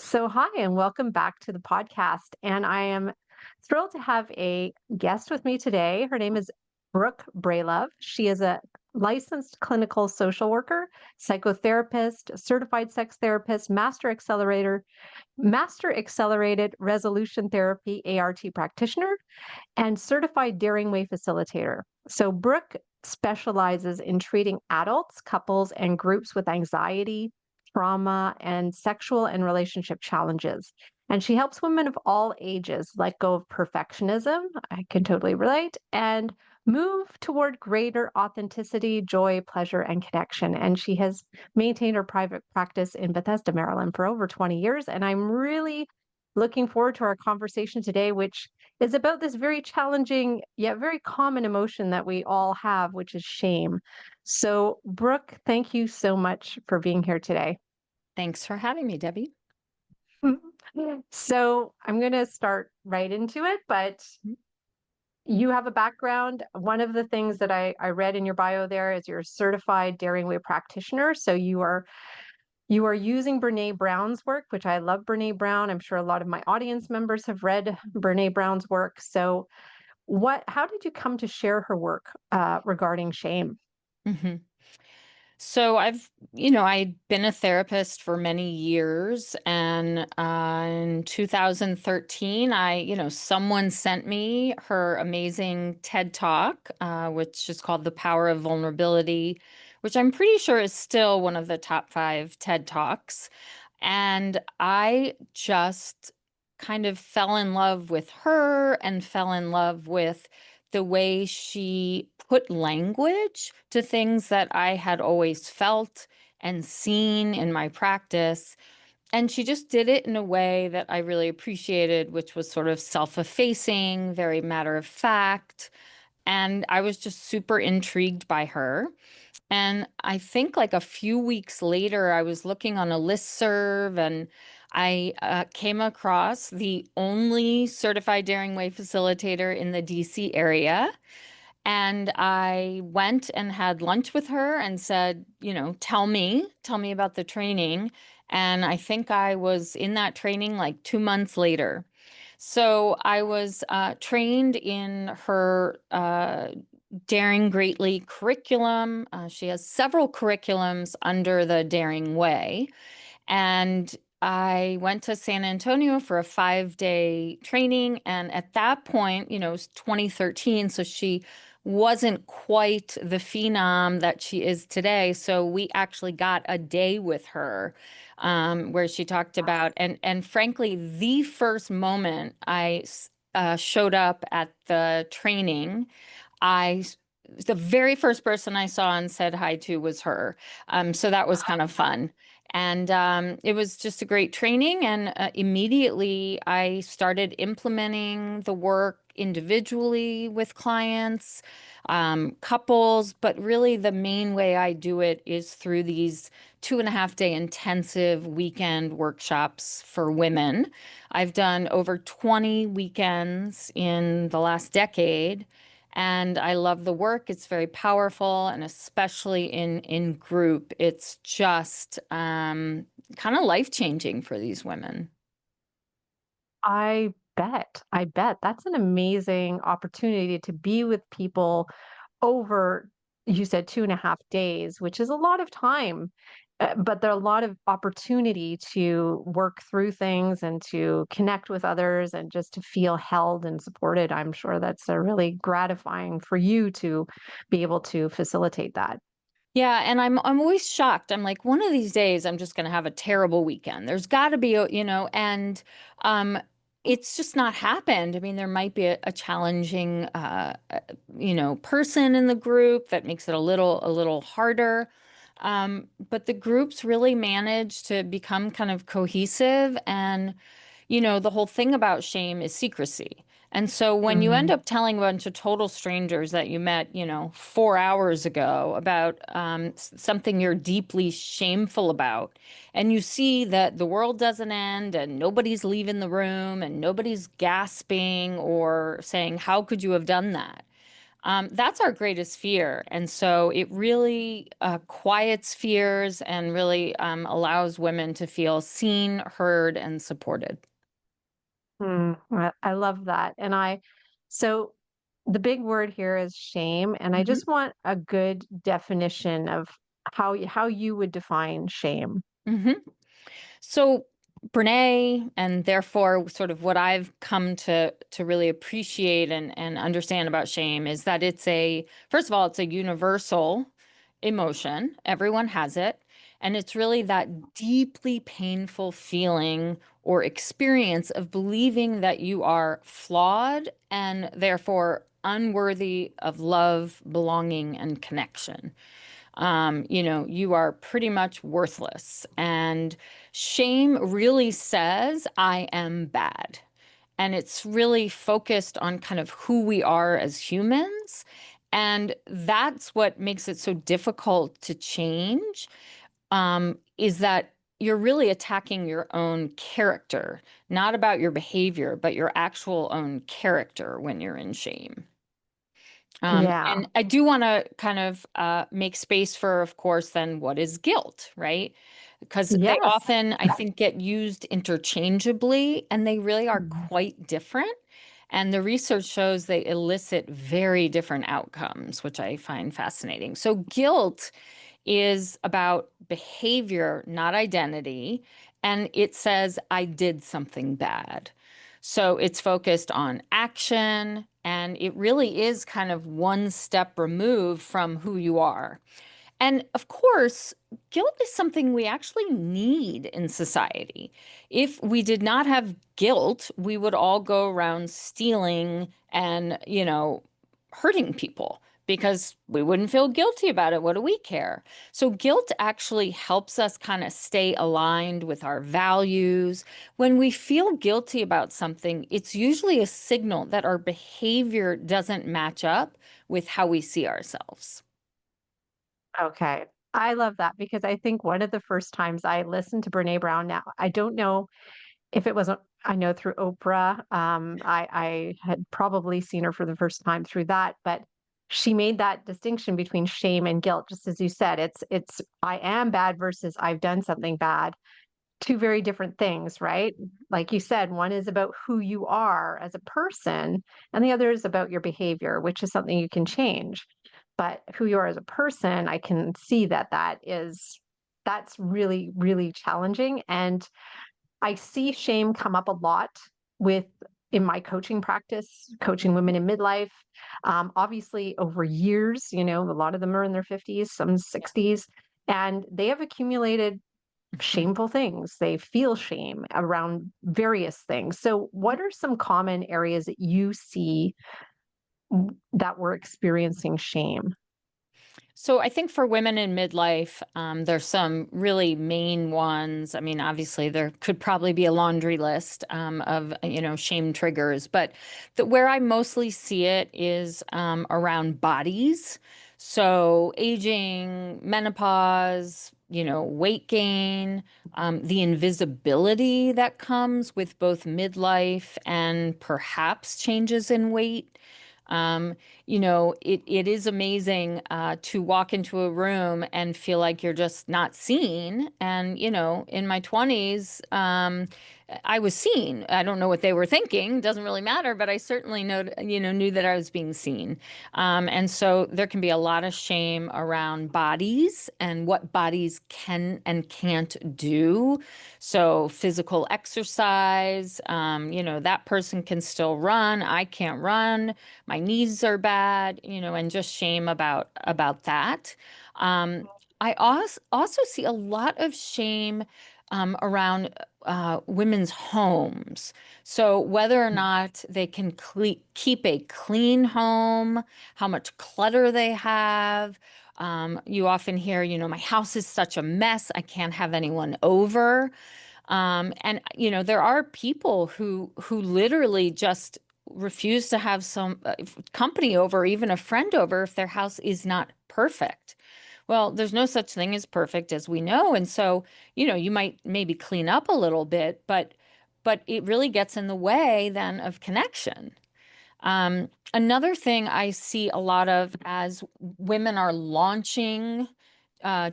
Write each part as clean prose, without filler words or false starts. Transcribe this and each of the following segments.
So, hi, and welcome back to the podcast. And I am thrilled to have a guest with me today. Her name is Brooke Bralove. She is a licensed clinical social worker, psychotherapist, certified sex therapist, master accelerated resolution therapy ART practitioner, and certified Daring Way facilitator. So, Brooke specializes in treating adults, couples, and groups with anxiety, trauma, and sexual and relationship challenges. And she helps women of all ages let go of perfectionism, I can totally relate, and move toward greater authenticity, joy, pleasure, and connection. And she has maintained her private practice in Bethesda, Maryland for over 20 years. And I'm really looking forward to our conversation today, which is about this very challenging yet very common emotion that we all have, which is shame. So, Brooke, thank you so much for being here today. Thanks for having me, Debbie. So, I'm going to start right into it, but you have a background. One of the things that I read in your bio there is you're a certified Daring Way practitioner. So you are using Brené Brown's work, which I love Brené Brown. I'm sure a lot of my audience members have read Brené Brown's work. So how did you come to share her work regarding shame? hmm So I'd been a therapist for many years, and in 2013, someone sent me her amazing TED Talk, which is called The Power of Vulnerability, which I'm pretty sure is still one of the top 5 TED Talks. And I just kind of fell in love with her and fell in love with the way she put language to things that I had always felt and seen in my practice. And she just did it in a way that I really appreciated, which was sort of self-effacing, very matter of fact. And I was just super intrigued by her. And I think like a few weeks later, I was looking on a listserv and I came across the only certified Daring Way facilitator in the DC area. And I went and had lunch with her and said, tell me about the training. And I think I was in that training like 2 months later. So I was trained in her Daring Greatly curriculum. She has several curriculums under the Daring Way. And I went to San Antonio for a 5-day training. And at that point, it was 2013. So she wasn't quite the phenom that she is today. So we actually got a day with her where she talked about, and frankly, the first moment I showed up at the training, I the very first person I saw and said hi to was her. So that was kind of fun. And it was just a great training. And immediately I started implementing the work individually with clients, couples. But really, the main way I do it is through these 2.5-day intensive weekend workshops for women. I've done over 20 weekends in the last decade. And I love the work. It's very powerful, and especially in group, it's just kind of life-changing for these women. I bet that's an amazing opportunity to be with people over, you said 2.5 days, which is a lot of time. But there are a lot of opportunity to work through things and to connect with others and just to feel held and supported. I'm sure that's really gratifying for you to be able to facilitate that. Yeah, and I'm always shocked. I'm like, one of these days I'm just going to have a terrible weekend. There's got to be and um it's just not happened. I mean, there might be a challenging person in the group that makes it a little harder. But the groups really manage to become kind of cohesive, and the whole thing about shame is secrecy. And so when you end Mhm. up telling a bunch of total strangers that you met, 4 hours ago about something you're deeply shameful about, and you see that the world doesn't end and nobody's leaving the room and nobody's gasping or saying, how could you have done that? That's our greatest fear. And so it really quiets fears and really allows women to feel seen, heard, and supported. I love that. So the big word here is shame, and I Mhm. just want a good definition of how you would define shame. Mhm. So Brene, and therefore sort of what I've come to really appreciate and understand about shame is that it's a first of all, it's a universal emotion. Everyone has it. And it's really that deeply painful feeling or experience of believing that you are flawed and therefore unworthy of love, belonging, and connection. You are pretty much worthless. And shame really says, I am bad. And it's really focused on kind of who we are as humans. And that's what makes it so difficult to change, is that you're really attacking your own character, not about your behavior, but your actual own character when you're in shame. Yeah. And I do want to kind of make space for, of course, then what is guilt, right? Because they Yes. often, I think, get used interchangeably and they really are Mhm. quite different. And the research shows they elicit very different outcomes, which I find fascinating. So, guilt is about behavior, not identity. And it says, I did something bad. So it's focused on action, and it really is kind of one step removed from who you are. And of course, guilt is something we actually need in society. If we did not have guilt, we would all go around stealing and, hurting people because we wouldn't feel guilty about it. What do we care? So, guilt actually helps us kind of stay aligned with our values. When we feel guilty about something, it's usually a signal that our behavior doesn't match up with how we see ourselves. Okay. I love that because I think one of the first times I listened to Brene Brown now, I don't know if it wasn't, I know through Oprah, I had probably seen her for the first time through that, but she made that distinction between shame and guilt, just as you said, it's I am bad versus I've done something bad. Two very different things, right? Like you said, one is about who you are as a person, and the other is about your behavior, which is something you can change. But who you are as a person, I can see that that's really, really challenging. And I see shame come up a lot with in my coaching practice, coaching women in midlife. Obviously, over years, a lot of them are in their 50s, some 60s, and they have accumulated shameful things. They feel shame around various things. So, what are some common areas that you see that we're experiencing shame? So I think for women in midlife, there's some really main ones. I mean, obviously there could probably be a laundry list of shame triggers, but where I mostly see it is around bodies. So aging, menopause, weight gain, the invisibility that comes with both midlife and perhaps changes in weight. Um, it is amazing to walk into a room and feel like you're just not seen. And, in my 20s, I was seen. I don't know what they were thinking, doesn't really matter, but I certainly knew that I was being seen. And so there can be a lot of shame around bodies and what bodies can and can't do. So physical exercise, that person can still run. I can't run, my knees are bad, and just shame about that. Um, I also see a lot of shame around women's homes. So whether or not they can keep a clean home, how much clutter they have. You often hear, my house is such a mess, I can't have anyone over. And there are people who literally just refuse to have some company over, or even a friend over, if their house is not perfect. Well, there's no such thing as perfect, as we know, and so you might maybe clean up a little bit, but it really gets in the way then of connection. Another thing I see a lot of as women are launching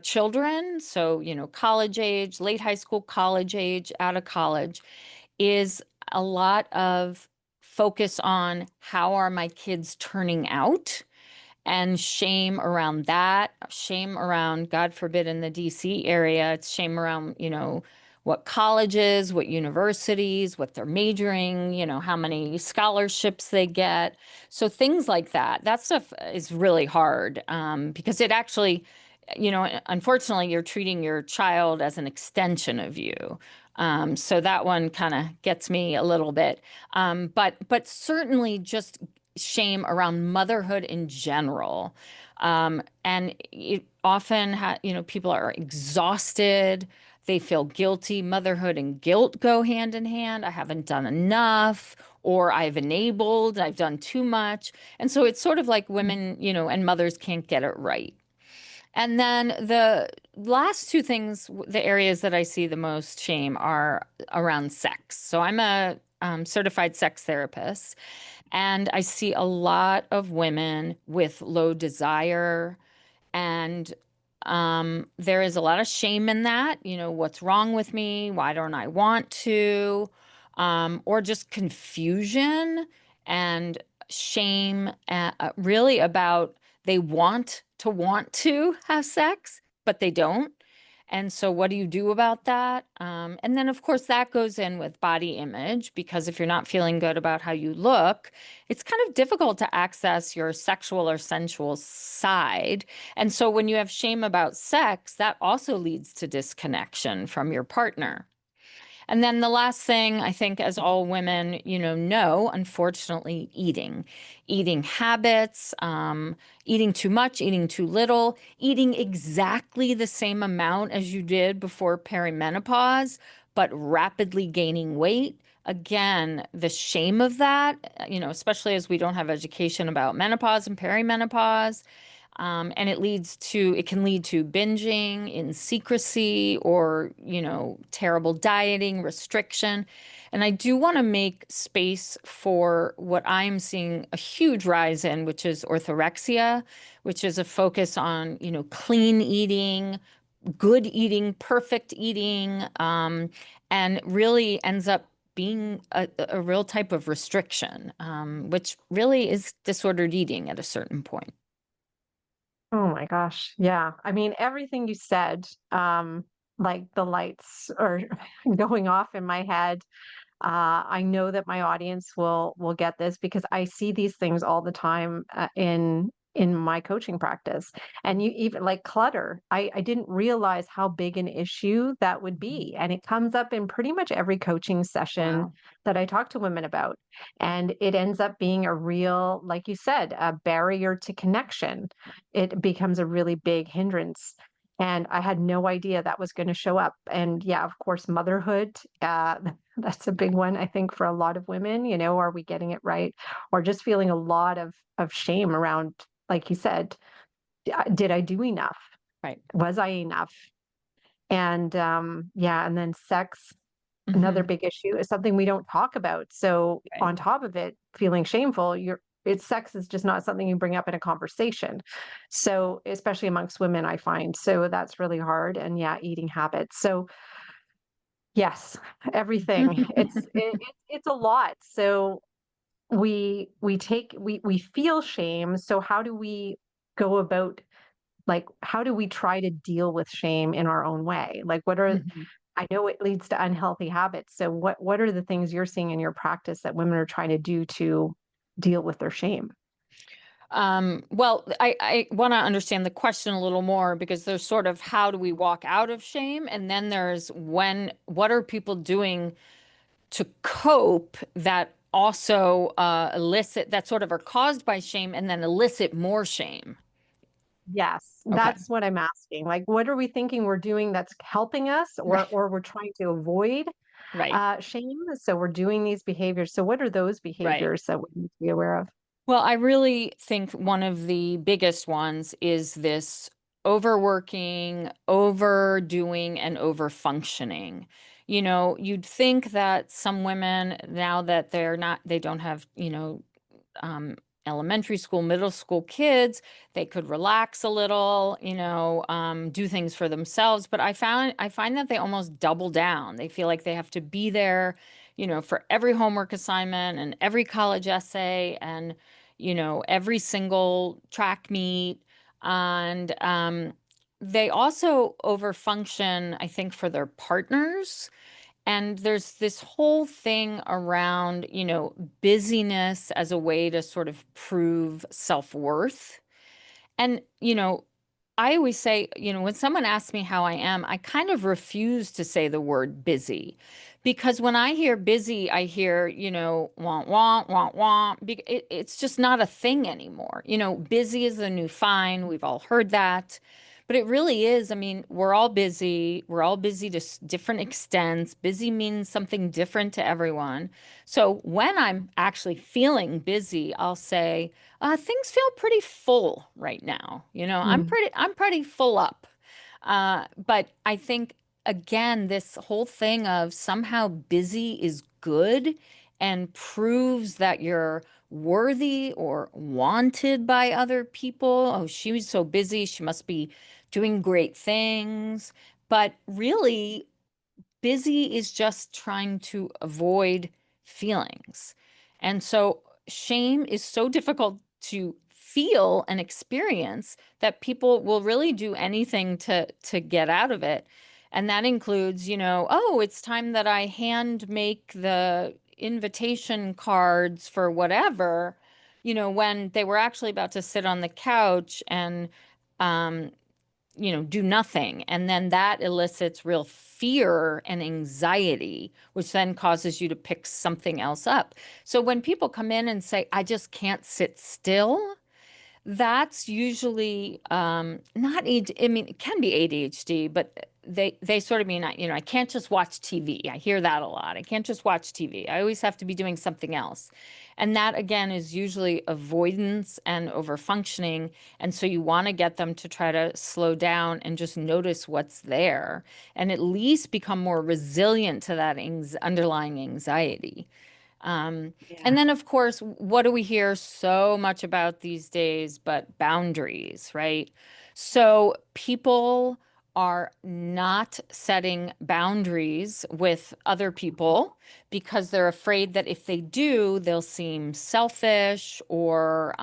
children, so, college age, late high school, college age, out of college, is a lot of focus on how are my kids turning out and shame around that, shame around, God forbid, in the DC area, it's shame around, what colleges, what universities, what they're majoring, how many scholarships they get. So things like that. That stuff is really hard because it actually, unfortunately, you're treating your child as an extension of you. So that one kind of gets me a little bit. But certainly just shame around motherhood in general. And it often, people are exhausted. They feel guilty. Motherhood and guilt go hand in hand. I haven't done enough, or I've done too much. And so it's sort of like women, and mothers can't get it right. And then the last two things, the areas that I see the most shame are around sex. So I'm a certified sex therapist, and I see a lot of women with low desire, and there is a lot of shame in that. What's wrong with me? Why don't I want to? Or just confusion and shame, really about they want to have sex, but they don't. And so, what do you do about that? And then, of course, that goes in with body image, because if you're not feeling good about how you look, it's kind of difficult to access your sexual or sensual side. And so, when you have shame about sex, that also leads to disconnection from your partner. And then the last thing, I think, as all women, know, unfortunately, eating habits, eating too much, eating too little, eating exactly the same amount as you did before perimenopause, but rapidly gaining weight. Again, the shame of that, especially as we don't have education about menopause and perimenopause. And it can lead to binging in secrecy, or, terrible dieting, restriction. And I do want to make space for what I'm seeing a huge rise in, which is orthorexia, which is a focus on, clean eating, good eating, perfect eating, and really ends up being a real type of restriction, which really is disordered eating at a certain point. Oh my gosh. Yeah. I mean, everything you said, like the lights are going off in my head. I know that my audience will get this because I see these things all the time in my coaching practice. And you even like clutter. I didn't realize how big an issue that would be. And it comes up in pretty much every coaching session Wow. that I talk to women about. And it ends up being a real, like you said, a barrier to connection. It becomes a really big hindrance. And I had no idea that was going to show up. And yeah, of course, motherhood, that's a big one, I think, for a lot of women. Are we getting it right? Or just feeling a lot of shame around, like you said, did I do enough? Right. Was I enough? And yeah, and then sex, another Hmm. big issue, is something we don't talk about. So Right. on top of it, feeling shameful, it's sex is just not something you bring up in a conversation. So especially amongst women, I find. So that's really hard. And yeah, eating habits. So yes, everything. It's a lot. So we feel shame. So how do we go about, like, how do we try to deal with shame in our own way? Like, Mhm. I know it leads to unhealthy habits. So what are the things you're seeing in your practice that women are trying to do to deal with their shame? Well, I want to understand the question a little more, because there's sort of how do we walk out of shame? And then there's what are people doing to cope that also that sort of are caused by shame and then elicit more shame? Yes, Okay. that's what I'm asking. Like, what are we thinking we're doing that's helping us, or Right. or we're trying to avoid Right. shame? So we're doing these behaviors. So what are those Right. behaviors that we need to be aware of? Well, I really think one of the biggest ones is this overworking, overdoing, and overfunctioning. You'd think that some women, now that they don't have, um, elementary school, middle school kids, they could relax a little, do things for themselves. But I find that they almost double down. They feel like they have to be there, for every homework assignment and every college essay and, every single track meet. And they also overfunction, I think, for their partners. And there's this whole thing around, busyness as a way to sort of prove self-worth. And, I always say, when someone asks me how I am, I kind of refuse to say the word busy because when I hear busy, I hear, want, want, want. It's just not a thing anymore. Busy is the new fine. We've all heard that. But it really is. I mean, we're all busy. We're all busy to different extents. Busy means something different to everyone. So when I'm actually feeling busy, I'll say, things feel pretty full right now. Mm. I'm pretty full up. But I think again, this whole thing of somehow busy is good and proves that you're worthy or wanted by other people. Oh, she was so busy. She must be doing great things. But really, busy is just trying to avoid feelings. And so shame is so difficult to feel and experience that people will really do anything to get out of it. And that includes, oh, it's time that I hand make the invitation cards for whatever, when they were actually about to sit on the couch and um, do nothing. And then that elicits real fear and anxiety, which then causes you to pick something else up. So when people come in and say, I just can't sit still, that's usually not I mean, it can be ADHD, but they sort of mean, I can't just watch TV. I hear that a lot. I can't just watch TV. I always have to be doing something else. And that again is usually avoidance and overfunctioning. And so you want to get them to try to slow down and just notice what's there and at least become more resilient to that underlying anxiety. Um, Yeah. and then, of course, what do we hear so much about these days but boundaries, right? So people are not setting boundaries with other people because they're afraid that if they do, they'll seem selfish or,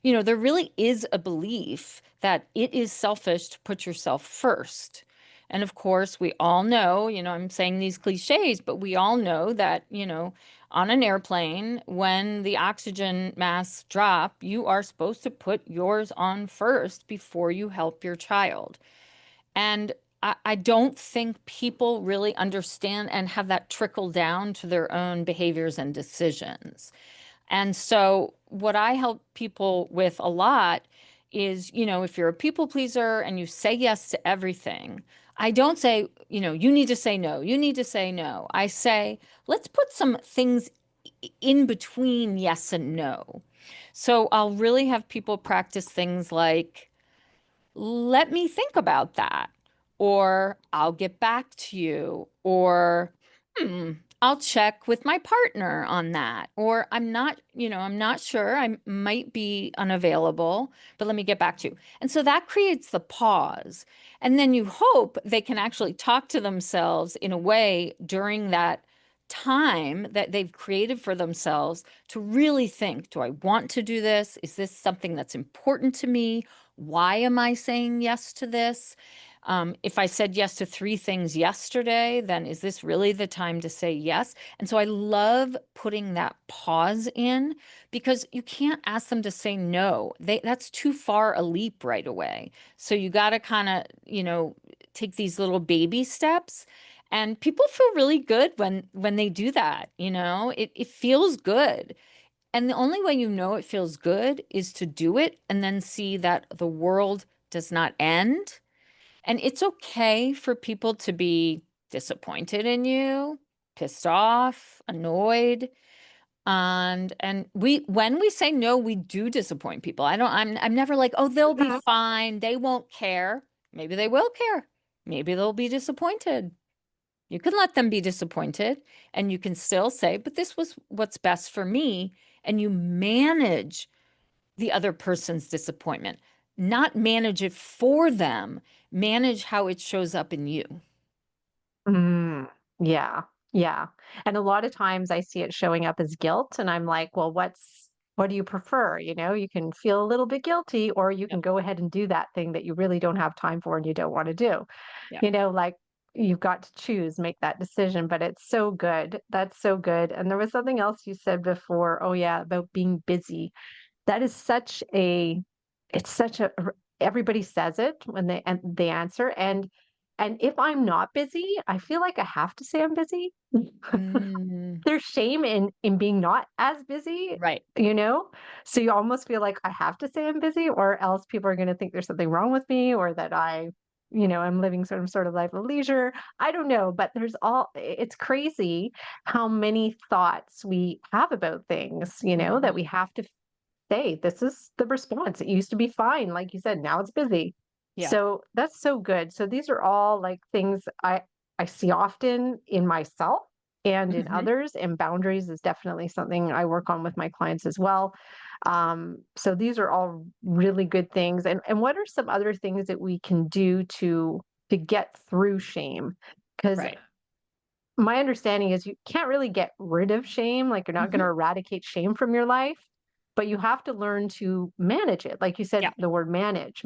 there really is a belief that it is selfish to put yourself first. And of course, we all know, I'm saying these cliches, but we all know that, on an airplane, when the oxygen masks drop, you are supposed to put yours on first before you help your child. And I don't think people really understand and have that trickle down to their own behaviors and decisions. And so, what I help people with a lot is, if you're a people pleaser and you say yes to everything, I don't say, you need to say no, you need to say no. I say, let's put some things in between yes and no. So, I'll really have people practice things like, let me think about that. Or I'll get back to you. Or, hmm, I'll check with my partner on that. Or I'm not sure. I might be unavailable, but let me get back to you. And so that creates the pause. And then you hope they can actually talk to themselves in a way during that time that they've created for themselves to really think, do I want to do this? Is this something that's important to me? Why am I saying yes to this? If I said yes to three things yesterday, then is this really the time to say yes? And so I love putting that pause in because you can't ask them to say no. That's too far a leap right away. So you got to kind of, take these little baby steps. And people feel really good when they do that, it feels good. And the only way you know it feels good is to do it and then see that the world does not end. And it's okay for people to be disappointed in you, pissed off, annoyed. And when we say no, we do disappoint people. I'm never like, oh, they'll be fine. They won't care. Maybe they will care. Maybe they'll be disappointed. You can let them be disappointed and you can still say, but this was what's best for me. and you manage the other person's disappointment, not manage it for them, manage how it shows up in you. Mm, yeah, yeah. And a lot of times I see it showing up as guilt, and I'm like, well, what do you prefer? You know, you can feel a little bit guilty, or you can Yep. go ahead and do that thing that you really don't have time for and you don't want to do. Yep. You know, like you've got to choose, make that decision. But it's so good. That's so good. And there was something else you said before. Oh, yeah, about being busy. That is such a it's such a everybody says it when they answer, and if I'm not busy, I feel like I have to say I'm busy. Mm, There's shame in being not as busy, right. you know? So you almost feel like I have to say I'm busy, or else people are gonna think there's something wrong with me, or that I'm living some sort of life of leisure. I don't know, but it's crazy how many thoughts we have about things, that we Mhm. have to say, this is the response. It used to be fine, like you said, now it's busy. Yeah. So that's so good. So these are all like things I see often in myself and in Mhm. others, and boundaries is definitely something I work on with my clients as well. So these are all really good things. And what are some other things that we can do to get through shame? Because Right. my understanding is you can't really get rid of shame, like, you're not gonna Mhm. eradicate shame from your life, but you have to learn to manage it. Like you said, Yeah. the word manage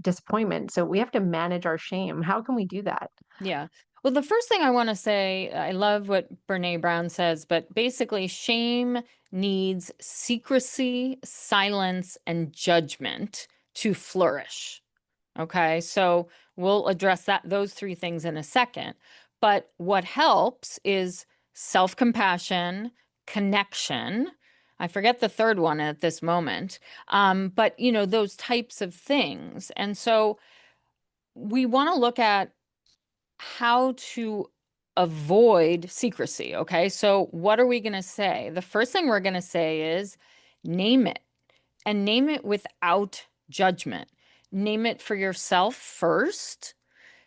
disappointment. So we have to manage our shame. How can we do that? Yeah. Well, the first thing I want to say, I love what Brené Brown says, but basically, shame needs secrecy, silence, and judgment to flourish. Okay. So we'll address those three things in a second. But what helps is self-compassion, connection. I forget the third one at this moment. But those types of things. And so we want to look at how to avoid secrecy. Okay. So, what are we going to say? The first thing we're going to say is name it, and name it without judgment. Name it for yourself first.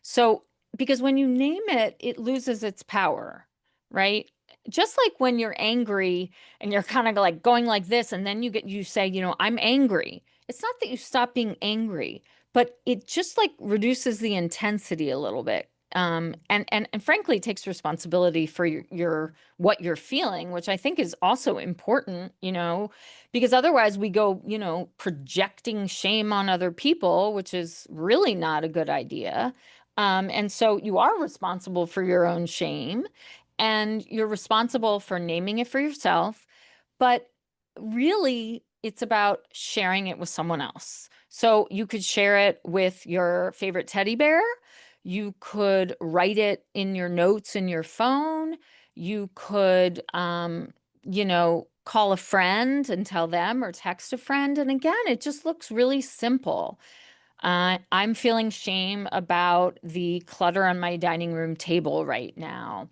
So, because when you name it, it loses its power, right? Just like when you're angry and you're kind of like going like this, and then you say, I'm angry. It's not that you stop being angry, but it just like reduces the intensity a little bit. And frankly takes responsibility for your what you're feeling, which I think is also important, because otherwise we go, projecting shame on other people, which is really not a good idea. And so you are responsible for your own shame, and you're responsible for naming it for yourself. But really, it's about sharing it with someone else. So you could share it with your favorite teddy bear. You could write it in your notes in your phone. You could, call a friend and tell them, or text a friend. And again, it just looks really simple. I'm feeling shame about the clutter on my dining room table right now.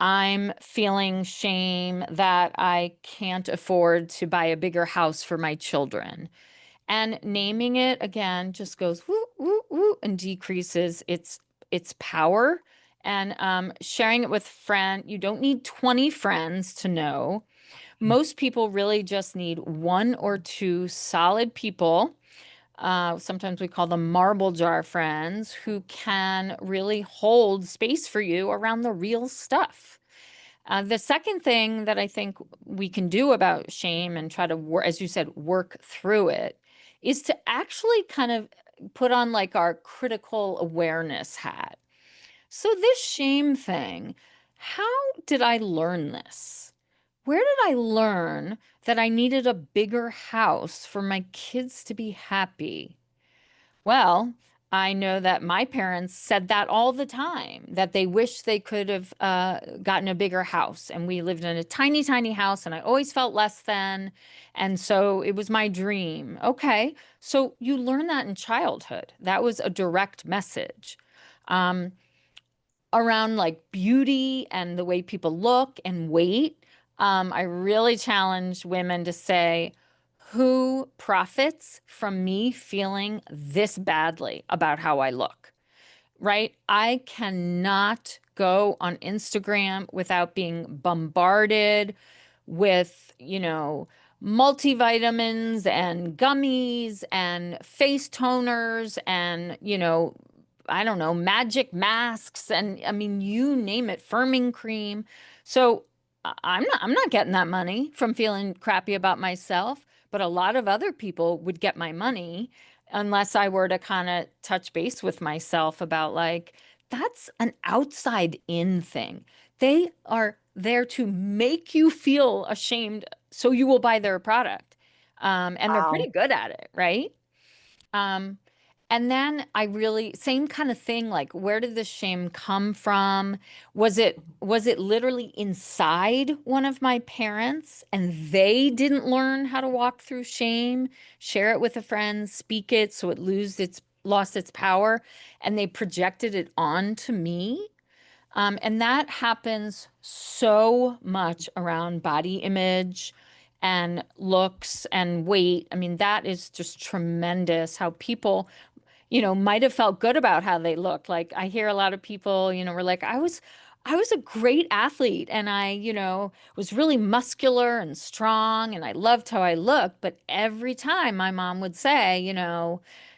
I'm feeling shame that I can't afford to buy a bigger house for my children. And naming it again just goes woo, woo, woo, and decreases its power. And sharing it with friend, you don't need 20 friends to know. Most people really just need one or two solid people, sometimes we call them marble jar friends, who can really hold space for you around the real stuff. The second thing that I think we can do about shame and try to, as you said, work through it, is to actually kind of put on like our critical awareness hat. So, this shame thing, how did I learn this? Where did I learn that I needed a bigger house for my kids to be happy? Well, I know that my parents said that all the time, that they wish they could have gotten a bigger house. And we lived in a tiny, tiny house, and I always felt less than. And so it was my dream. Okay. So you learn that in childhood. That was a direct message. Um, Around like beauty and the way people look and weight, I really challenge women to say, who profits from me feeling this badly about how I look? Right? I cannot go on Instagram without being bombarded with, multivitamins and gummies and face toners and, I don't know, magic masks and I mean, you name it, firming cream. So I'm not getting that money from feeling crappy about myself, but a lot of other people would get my money unless I were to kind of touch base with myself about like, that's an outside in thing. They are there to make you feel ashamed so you will buy their product. And they're Wow. pretty good at it, right? Um, and then I really, same kind of thing, like where did this shame come from? Was it literally inside one of my parents and they didn't learn how to walk through shame, share it with a friend, speak it so it lost its power, and they projected it onto me? And that happens so much around body image and looks and weight. I mean, that is just tremendous how people might have felt good about how they looked. Like I hear a lot of people, were like, I was a great athlete and I, was really muscular and strong and I loved how I looked. But every time my mom would say,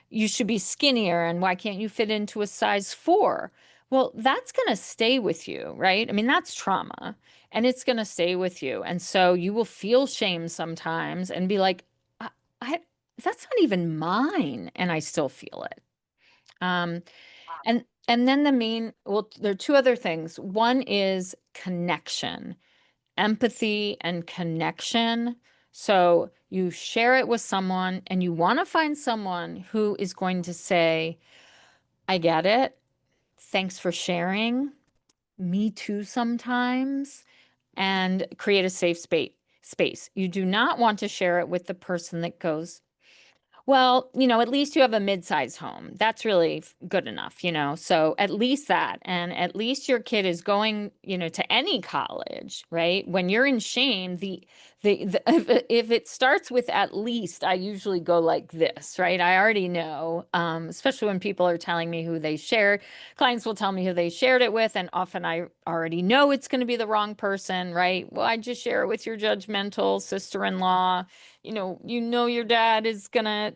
you should be skinnier and why can't you fit into a size 4? Well, that's going to stay with you, right? I mean, that's trauma and it's going to stay with you. And so you will feel shame sometimes and be like, I that's not even mine. And I still feel it. Um, and then well, there are two other things. One is connection, empathy and connection. So you share it with someone and you want to find someone who is going to say, I get it. Thanks for sharing. Me too sometimes. And create a safe space. You do not want to share it with the person that goes, well, at least you have a mid-sized home. That's really good enough. So at least that, and at least your kid is going, to any college, right? When you're in shame, the if it starts with at least, I usually go like this, right? I already know, especially when people are telling me who they shared. Clients will tell me who they shared it with, and often I already know it's going to be the wrong person, right? Well, I just share it with your judgmental sister-in-law. Your dad is gonna,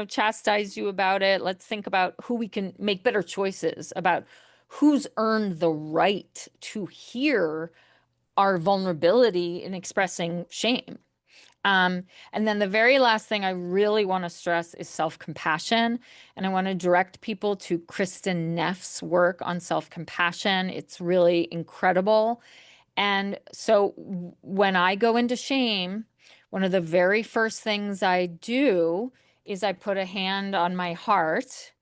chastise you about it. Let's think about who we can make better choices about who's earned the right to hear our vulnerability in expressing shame. And then the very last thing I really want to stress is self-compassion. And I want to direct people to Kristen Neff's work on self-compassion. It's really incredible. And so when I go into shame, one of the very first things I do is I put a hand on my heart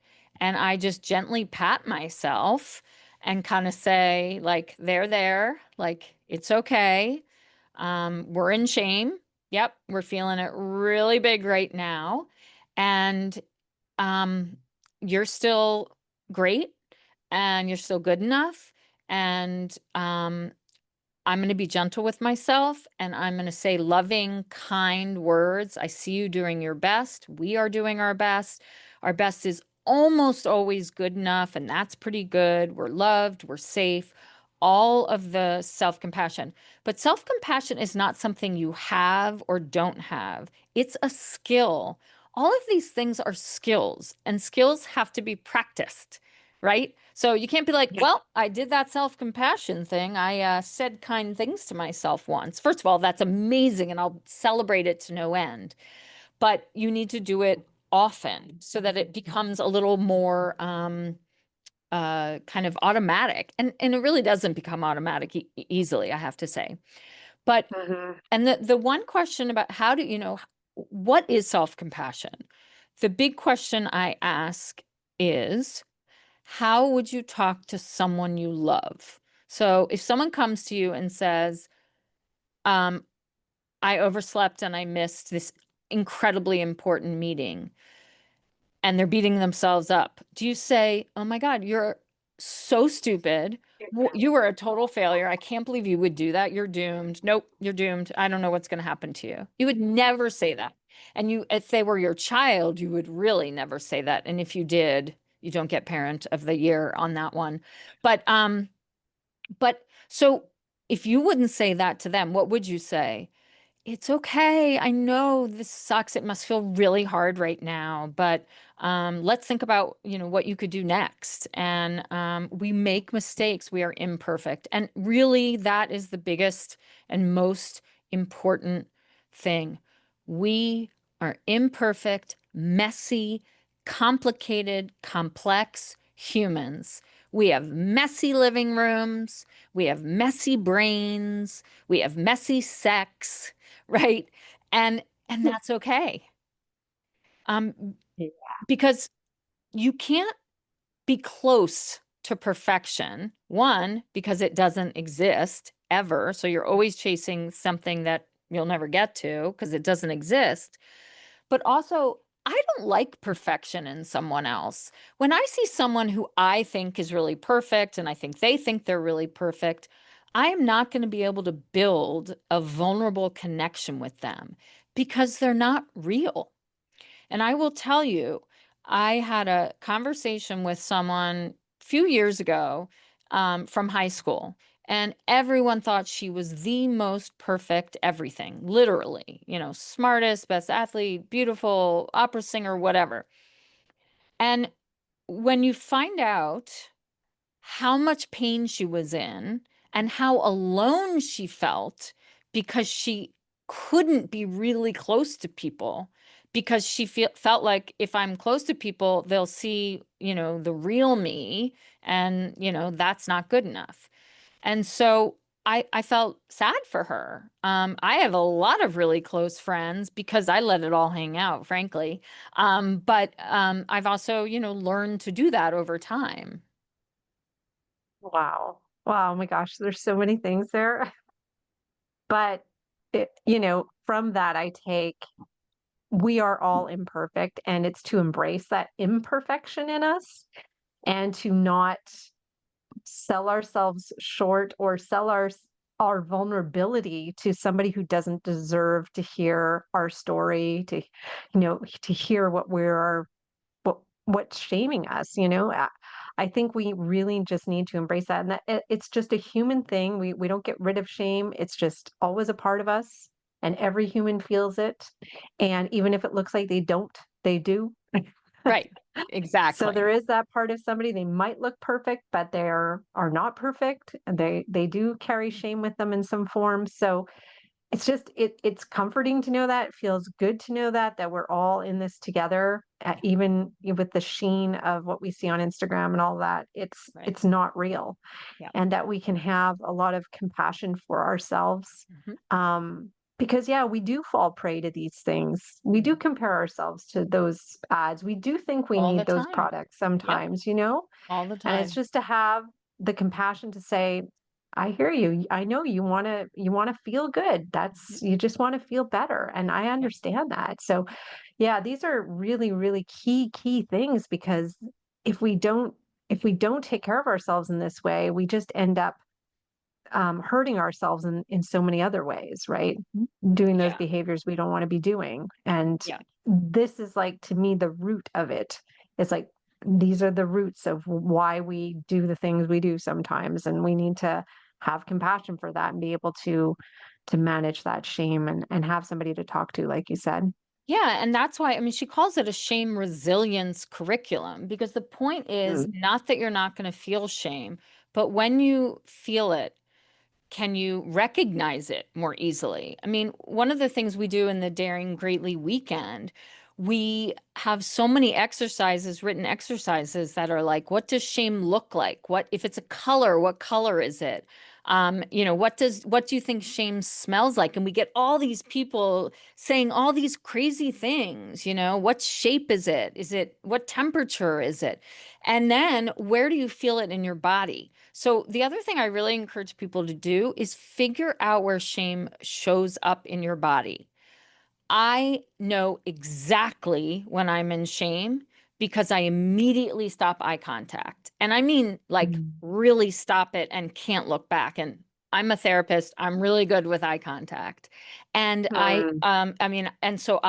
and I just gently pat myself and kind of say, like, there, like, it's okay. We're in shame. Yep, we're feeling it really big right now. And um, you're still great and you're still good enough. And I'm going to be gentle with myself and I'm going to say loving, kind words. I see you doing your best. We are doing our best. Our best is almost always good enough, and that's pretty good. We're loved, we're safe, all of the self compassion. But self compassion is not something you have or don't have, it's a skill. All of these things are skills, and skills have to be practiced, right? So you can't be like, Yeah. well, I did that self-compassion thing. I said kind things to myself once. First of all, that's amazing, and I'll celebrate it to no end. But you need to do it often so that it becomes a little more kind of automatic. And it really doesn't become automatic easily, I have to say. But Mhm. and the one question about how do you know what is self-compassion? The big question I ask is, how would you talk to someone you love? So if someone comes to you and says, um, I overslept and I missed this incredibly important meeting, and they're beating themselves up, do you say, oh my God, you're so stupid. You were a total failure. I can't believe you would do that. You're doomed. Nope, you're doomed. I don't know what's going to happen to you. You would never say that. And if they were your child, you would really never say that. And if you did, you don't get parent of the year on that one. But but so if you wouldn't say that to them, what would you say? It's okay. I know this sucks. It must feel really hard right now, but let's think about, what you could do next. And we make mistakes. We are imperfect. And really, that is the biggest and most important thing. We are imperfect, messy, complicated, complex humans. We have messy living rooms. We have messy brains. We have messy sex, right? And that's okay. Um, Yeah. because you can't be close to perfection. One, because it doesn't exist ever. So you're always chasing something that you'll never get to because it doesn't exist. But also, I don't like perfection in someone else. When I see someone who I think is really perfect and I think they think they're really perfect, I am not going to be able to build a vulnerable connection with them because they're not real. And I will tell you, I had a conversation with someone a few years ago from high school, and everyone thought she was the most perfect everything, literally, smartest, best athlete, beautiful, opera singer, whatever. And when you find out how much pain she was in and how alone she felt because she couldn't be really close to people because she felt like if I'm close to people, they'll see, the real me and, that's not good enough. And so I felt sad for her. I have a lot of really close friends because I let it all hang out, frankly. But I've also, learned to do that over time. Wow. Wow. Oh my gosh, there's so many things there. But from that I take we are all imperfect, and it's to embrace that imperfection in us and to not sell ourselves short or sell our vulnerability to somebody who doesn't deserve to hear our story, to hear what's shaming us. I think we really just need to embrace that, and that it's just a human thing. We don't get rid of shame. It's just always a part of us, and every human feels it. And even if it looks like they don't, they do. Right. So there Exactly. is that part of somebody. They might look perfect, but are not perfect. And they do carry shame with them in some form. So it's comforting to know that. It feels good to know that we're all in this together, even with the sheen of what we see on Instagram and all that. It's Right. it's not real, Yeah. and that we can have a lot of compassion for ourselves. Mhm. Um, because yeah, we do fall prey to these things. We do Mhm. compare ourselves to those ads. We do think we All the need those time. products Yep. sometimes, All the and it's time. just to have the compassion to say, I hear you. I know you want to feel good. Mhm. You just want to feel better. And I Yeah. understand that. So yeah, these are really, really key things, because if we don't if we don't take care of ourselves in this way, we just end up hurting ourselves in so many other ways, right? Doing those Yeah. behaviors we don't want to be doing. And Yeah. this is like, to me, the root of it. It's like, these are the roots of why we do the things we do sometimes. And we need to have compassion for that and be able to manage that shame and have somebody to talk to, like you said. Yeah, and that's why, I mean, she calls it a shame resilience curriculum because the point is Mm. not that you're not going to feel shame, but when you feel it, can you recognize it more easily? I mean, one of the things we do in the Daring Greatly weekend, we have so many exercises, written exercises that are like, what does shame look like? What if it's a color, what color is it? What do you think shame smells like? And we get all these people saying all these crazy things, what shape is it? What temperature is it? And then where do you feel it in your body? So, the other thing I really encourage people to do is figure out where shame shows up in your body. I know exactly when I'm in shame because I immediately stop eye contact. And I mean, like, Mm. really stop it and can't look back. And I'm a therapist. I'm really good with eye contact. And Hmm. I mean, and so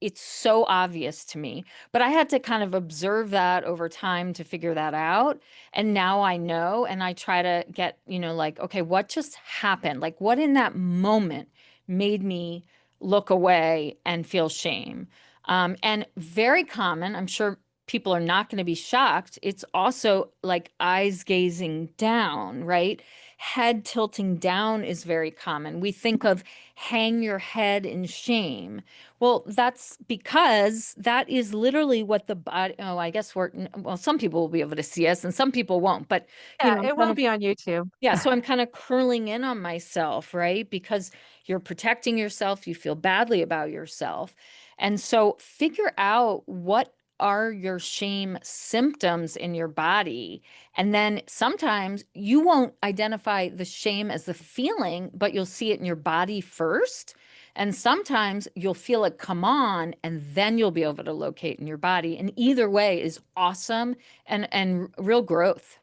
it's so obvious to me, but I had to kind of observe that over time to figure that out. And now I know, and I try to get, like, okay, what just happened? Like, what in that moment made me look away and feel shame? And very common, I'm sure people are not going to be shocked. It's also like eyes gazing down, right? Head tilting down is very common. We think of hang your head in shame. Well, that's because that is literally what the body, oh, I guess well, some people will be able to see us and some people won't, but Yeah, I'm it kind will of, be on YouTube. yeah, so I'm kind of curling in on myself, right? Because you're protecting yourself, you feel badly about yourself. And so figure out what are your shame symptoms in your body. And then sometimes you won't identify the shame as the feeling, but you'll see it in your body first. And sometimes you'll feel it come on, and then you'll be able to locate in your body. And either way is awesome and real growth.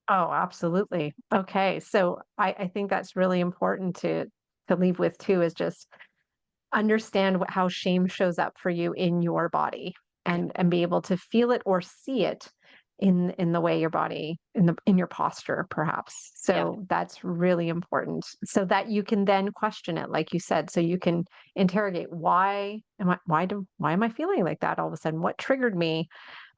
Oh, absolutely. Okay. So I think that's really important to leave with too, is just understand how shame shows up for you in your body, Yeah. and be able to feel it or see it in the way your body, in your posture perhaps. Yeah. So that's really important, so that you can then question it, like you said, so you can interrogate, why am I feeling like that all of a sudden? What triggered me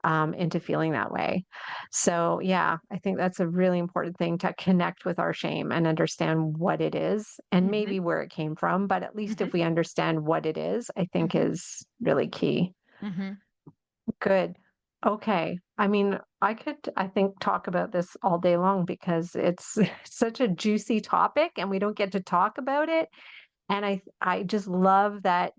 into feeling that way? So, yeah, I think that's a really important thing, to connect with our shame and understand what it is and Hmm. maybe where it came from. But at least Hmm. if we understand what it is, I think Hmm. is really key. Hmm. Good. Okay. I mean, I think, talk about this all day long because it's such a juicy topic and we don't get to talk about it. And I just love that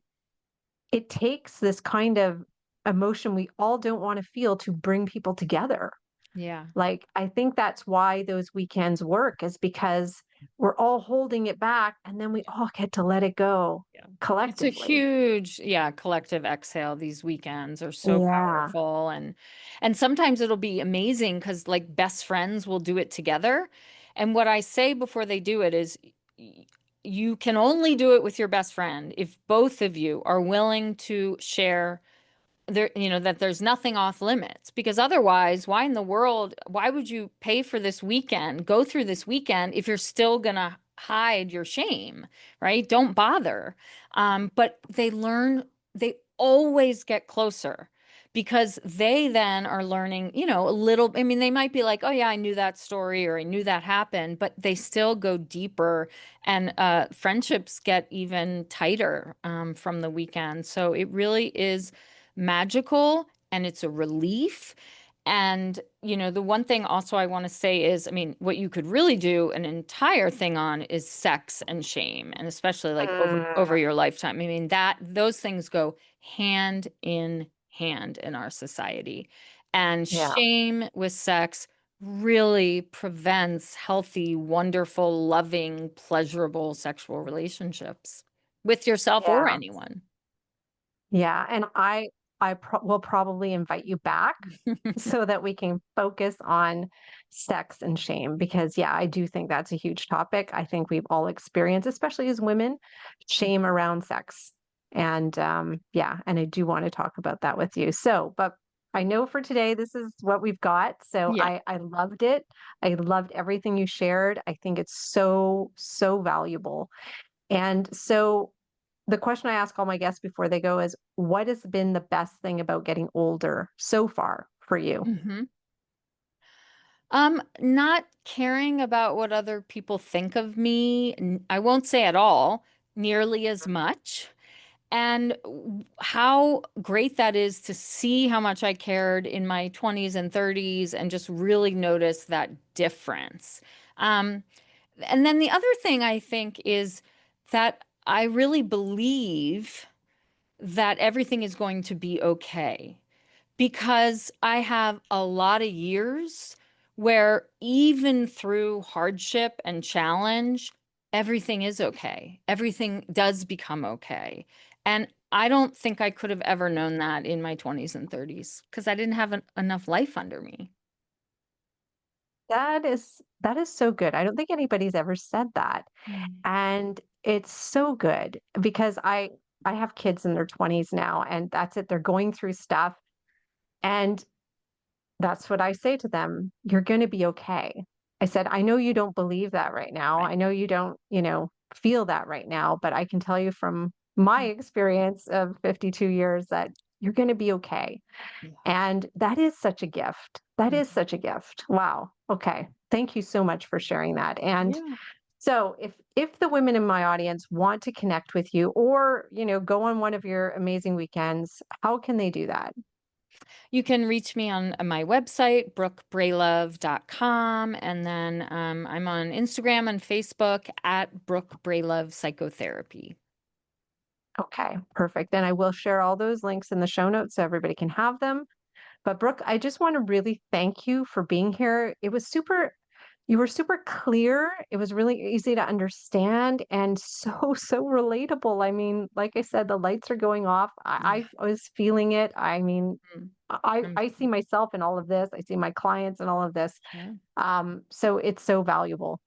it takes this kind of emotion we all don't want to feel to bring people together. Yeah. Like, I think that's why those weekends work, is because we're all holding it back and then we all get to let it go Yeah. It's a collectively. huge, yeah, collective exhale. These weekends are so Yeah. powerful, and sometimes it'll be amazing because like best friends will do it together. And what I say before they do it is y- you can only do it with your best friend if both of you are willing to share that there's nothing off limits, because otherwise, why in the world, why would you pay for this weekend, go through this weekend if you're still gonna hide your shame, right? Don't bother. But they always get closer because they then are learning, a little. I mean, they might be like, oh yeah, I knew that story or I knew that happened, but they still go deeper, and friendships get even tighter from the weekend. So it really is magical and it's a relief. And, the one thing also I want to say is, I mean, what you could really do an entire thing on is sex and shame, and especially like over Mm, your lifetime. I mean, that those things go hand in hand in our society. And yeah. shame with sex really prevents healthy, wonderful, loving, pleasurable sexual relationships with yourself or Yeah. anyone. Yeah. And will probably invite you back so that we can focus on sex and shame, because yeah, I do think that's a huge topic. I think we've all experienced, especially as women, shame around sex. And yeah, and I do want to talk about that with you. So, but I know for today this is what we've got. So Yeah. I loved it. I loved everything you shared. I think it's so valuable. And so the question I ask all my guests before they go is, what has been the best thing about getting older so far for you? Hmm. Not caring about what other people think of me, I won't say at all, nearly as much. And how great that is to see how much I cared in my 20s and 30s and just really notice that difference. Um, and then the other thing I think is that I really believe that everything is going to be okay, because I have a lot of years where even through hardship and challenge, everything is okay. Everything does become okay. And I don't think I could have ever known that in my 20s and 30s because I didn't have enough life under me. that is so good. I don't think anybody's ever said that. Mm. And it's so good because I have kids in their 20s now, and that's it. They're going through stuff, and that's what I say to them. You're going to be okay. I said, I know you don't believe that right now. Right. I know you don't, feel that right now, but I can tell you from my Mm. experience of 52 years that you're going to be okay. Yeah. And that is such a gift. That is Mhm. such a gift. Wow. Okay. Thank you so much for sharing that. And Yeah. so if the women in my audience want to connect with you or, go on one of your amazing weekends, how can they do that? You can reach me on my website, brookbralove.com, and then I'm on Instagram and Facebook at Brooke Bralove Psychotherapy. Okay, perfect. Then I will share all those links in the show notes so everybody can have them. But Brooke, I just want to really thank you for being here. You were super clear. It was really easy to understand and so relatable. I mean, like I said, the lights are going off. Yeah. I was feeling it. I mean, Mm. I'm I see myself in all of this. I see my clients in all of this. yeah. So it's so valuable.